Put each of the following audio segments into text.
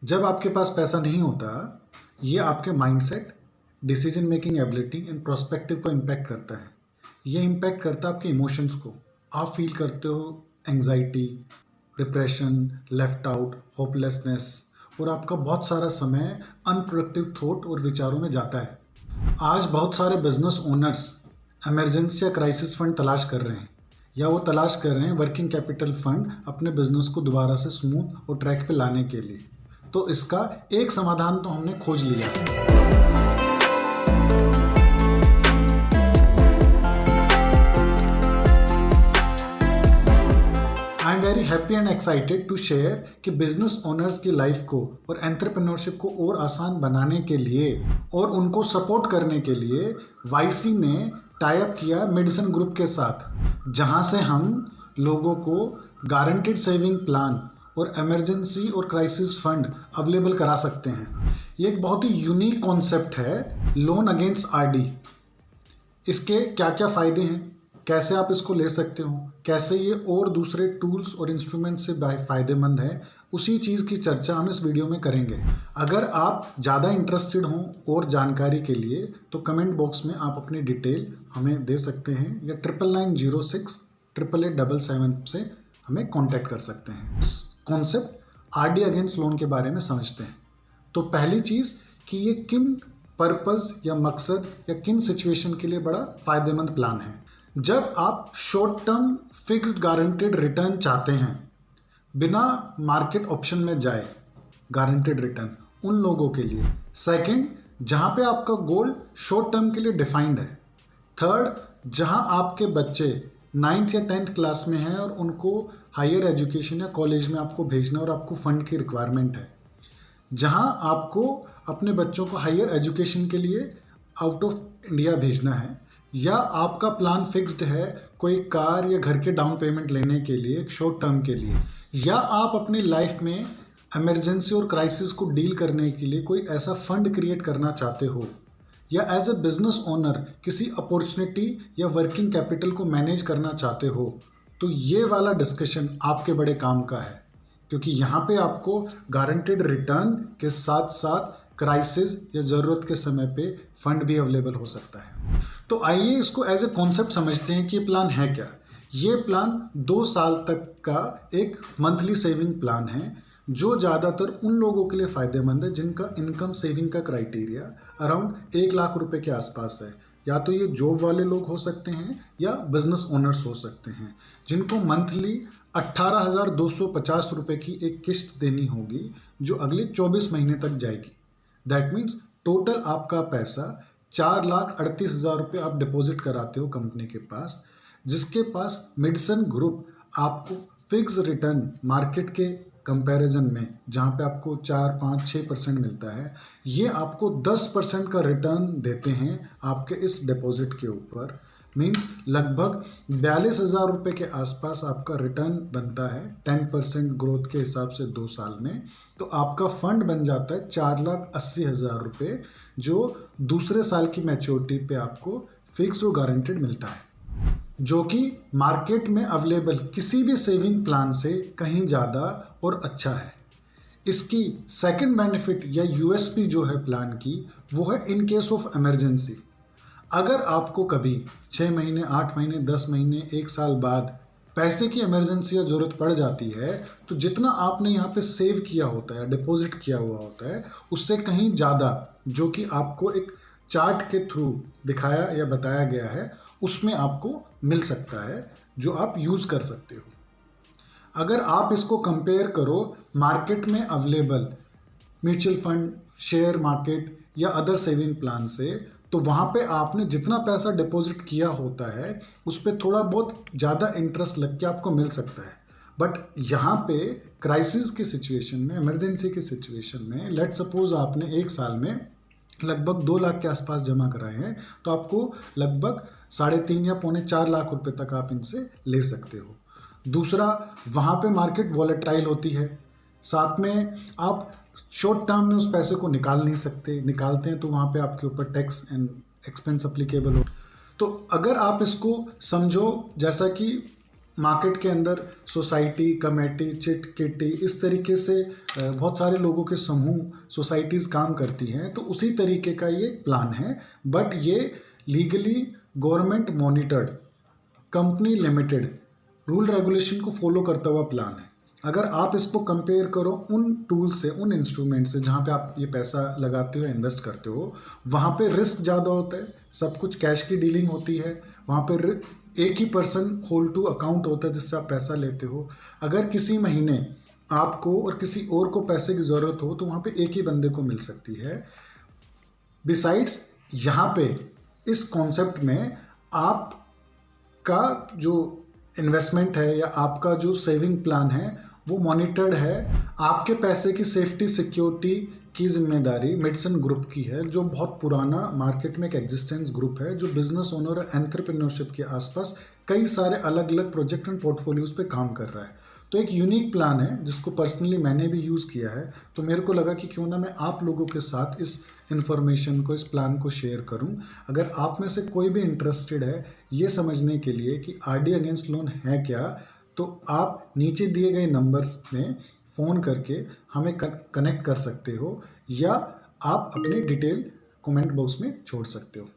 जब आपके पास पैसा नहीं होता, ये आपके mindset, decision making ability and prospective को इम्पैक्ट करता है। ये इम्पैक्ट करता है आपके इमोशंस को। आप फील करते हो anxiety, depression, left out, hopelessness, और आपका बहुत सारा समय अनप्रोडक्टिव थॉट और विचारों में जाता है। आज बहुत सारे बिजनेस ओनर्स इमरजेंसी या क्राइसिस फंड तलाश कर रहे हैं, या वो तलाश कर रहे हैं वर्किंग कैपिटल फंड अपने बिजनेस को दोबारा से स्मूथ और ट्रैक पे लाने के लिए। तो इसका एक समाधान तो हमने खोज लिया। I am very happy and excited to share कि बिजनेस ओनर्स की लाइफ को और एंटरप्रेन्योरशिप को और आसान बनाने के लिए और उनको सपोर्ट करने के लिए वाईसी ने टाई अप किया मेडिसन ग्रुप के साथ, जहां से हम लोगों को गारंटेड सेविंग प्लान और इमरजेंसी और क्राइसिस फंड अवेलेबल करा सकते हैं। ये एक बहुत ही यूनिक कॉन्सेप्ट है, लोन अगेंस्ट आरडी। इसके क्या क्या फ़ायदे हैं, कैसे आप इसको ले सकते हो, कैसे ये और दूसरे टूल्स और इंस्ट्रूमेंट से फ़ायदेमंद है, उसी चीज़ की चर्चा हम इस वीडियो में करेंगे। अगर आप ज़्यादा इंटरेस्टेड हों और जानकारी के लिए तो कमेंट बॉक्स में आप अपनी डिटेल हमें दे सकते हैं, या 9906 88877 से हमें कॉन्टैक्ट कर सकते हैं। कॉन्सेप्ट आरडी अगेंस्ट लोन के बारे में समझते हैं। तो पहली चीज़ कि ये किन पर्पस या मकसद या किन सिचुएशन के लिए बड़ा फ़ायदेमंद प्लान है। जब आप short term fixed guaranteed return चाहते हैं बिना मार्केट ऑप्शन में जाए, गारंटेड रिटर्न उन लोगों के लिए। सेकंड, जहां पे आपका गोल शॉर्ट टर्म के लिए डिफाइंड है। थर्ड, जहां आपके बच्चे 9th या 10th क्लास में हैं और उनको हायर एजुकेशन या कॉलेज में आपको भेजना और आपको फंड की रिक्वायरमेंट है। जहां आपको अपने बच्चों को हायर एजुकेशन के लिए आउट ऑफ इंडिया भेजना है, या आपका प्लान फिक्स्ड है कोई कार या घर के डाउन पेमेंट लेने के लिए शॉर्ट टर्म के लिए, या आप अपनी लाइफ में इमरजेंसी और क्राइसिस को डील करने के लिए कोई ऐसा फंड क्रिएट करना चाहते हो, या एज ए बिजनेस ओनर किसी अपॉर्चुनिटी या वर्किंग कैपिटल को मैनेज करना चाहते हो, तो ये वाला डिस्कशन आपके बड़े काम का है। क्योंकि यहाँ पे आपको गारंटेड रिटर्न के साथ साथ क्राइसिस या ज़रूरत के समय पे फंड भी अवेलेबल हो सकता है। तो आइए इसको एज ए कॉन्सेप्ट समझते हैं कि ये प्लान है क्या। ये प्लान 2 साल तक का एक मंथली सेविंग प्लान है, जो ज़्यादातर उन लोगों के लिए फ़ायदेमंद है जिनका इनकम सेविंग का क्राइटेरिया अराउंड 1 लाख रुपए के आसपास है। या तो ये जॉब वाले लोग हो सकते हैं या बिजनेस ओनर्स हो सकते हैं, जिनको मंथली 18,250 रुपये की एक किस्त देनी होगी, जो अगले 24 महीने तक जाएगी। दैट मीन्स टोटल आपका पैसा 4,38,000 रुपये आप डिपॉजिट कराते हो कंपनी के पास, जिसके पास मेडिसन ग्रुप आपको फिक्स रिटर्न मार्केट के कंपैरिजन में, जहाँ पे आपको 4, 5, 6% मिलता है, ये आपको 10% का रिटर्न देते हैं आपके इस डिपॉजिट के ऊपर। मीन्स लगभग 42,000 रुपये के आसपास आपका रिटर्न बनता है 10% ग्रोथ के हिसाब से 2 साल में। तो आपका फंड बन जाता है 4,80,000 रुपये, जो दूसरे साल की मैच्योरिटी पे आपको फिक्स और गारंटेड मिलता है, जो कि मार्केट में अवेलेबल किसी भी सेविंग प्लान से कहीं ज़्यादा और अच्छा है। इसकी सेकंड बेनिफिट या यूएसपी जो है प्लान की, वो है इन केस ऑफ इमरजेंसी। अगर आपको कभी 6 महीने, 8 महीने, 10 महीने, 1 साल बाद पैसे की इमरजेंसी या ज़रूरत पड़ जाती है, तो जितना आपने यहाँ पे सेव किया होता है, डिपॉजिट किया हुआ होता है, उससे कहीं ज़्यादा, जो कि आपको एक चार्ट के थ्रू दिखाया या बताया गया है, उसमें आपको मिल सकता है, जो आप यूज़ कर सकते हो। अगर आप इसको कंपेयर करो मार्केट में available mutual fund, share market या अदर सेविंग प्लान से, तो वहाँ पे आपने जितना पैसा डिपॉजिट किया होता है उस पर थोड़ा बहुत ज़्यादा इंटरेस्ट लग के आपको मिल सकता है। बट यहाँ पे क्राइसिस की सिचुएशन में, इमरजेंसी की सिचुएशन में, लेट सपोज आपने 1 साल में लगभग 2 लाख के आसपास जमा कराए हैं, तो आपको लगभग 3.5 या पौने 4 लाख रुपए तक आप इनसे ले सकते हो। दूसरा, वहाँ पे मार्केट वॉलेटाइल होती है, साथ में आप शॉर्ट टर्म में उस पैसे को निकाल नहीं सकते, निकालते हैं तो वहाँ पे आपके ऊपर टैक्स एंड एक्सपेंस अप्लीकेबल हो। तो अगर आप इसको समझो जैसा कि मार्केट के अंदर सोसाइटी, कमेटी, चिट, किटी, इस तरीके से बहुत सारे लोगों के समूह, सोसाइटीज़ काम करती हैं, तो उसी तरीके का ये प्लान है। बट ये legally government monitored, company limited, rule regulation को फॉलो करता हुआ प्लान है। अगर आप इसको कंपेयर करो उन टूल से, उन इंस्ट्रूमेंट से जहाँ पे आप ये पैसा लगाते हो, इन्वेस्ट करते हो, वहाँ पे रिस्क ज़्यादा होता है, सब कुछ कैश की डीलिंग होती है, वहाँ पे एक ही पर्सन होल्ड टू अकाउंट होता है जिससे आप पैसा लेते हो। अगर किसी महीने आपको और किसी और को पैसे की ज़रूरत हो तो वहाँ पे एक ही बंदे को मिल सकती है। बिसाइड्स यहाँ पे इस कॉन्सेप्ट में आपका जो इन्वेस्टमेंट है या आपका जो सेविंग प्लान है वो मॉनिटर्ड है। आपके पैसे की सेफ्टी सिक्योरिटी की जिम्मेदारी मिडसन ग्रुप की है, जो बहुत पुराना मार्केट में एक एग्जिस्टेंस ग्रुप है, जो बिजनेस ओनर और एंटरप्रेन्योरशिप के आसपास कई सारे अलग अलग प्रोजेक्ट एंड पोर्टफोलियोज पे काम कर रहा है। तो एक यूनिक प्लान है जिसको पर्सनली मैंने भी यूज़ किया है, तो मेरे को लगा कि क्यों ना मैं आप लोगों के साथ इस इन्फॉर्मेशन को, इस प्लान को शेयर करूं। अगर आप में से कोई भी इंटरेस्टेड है ये समझने के लिए कि आरडी अगेंस्ट लोन है क्या, तो आप नीचे दिए गए नंबर्स में फ़ोन करके हमें कनेक्ट कर सकते हो, या आप अपनी डिटेल कमेंट बॉक्स में छोड़ सकते हो।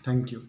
Thank you.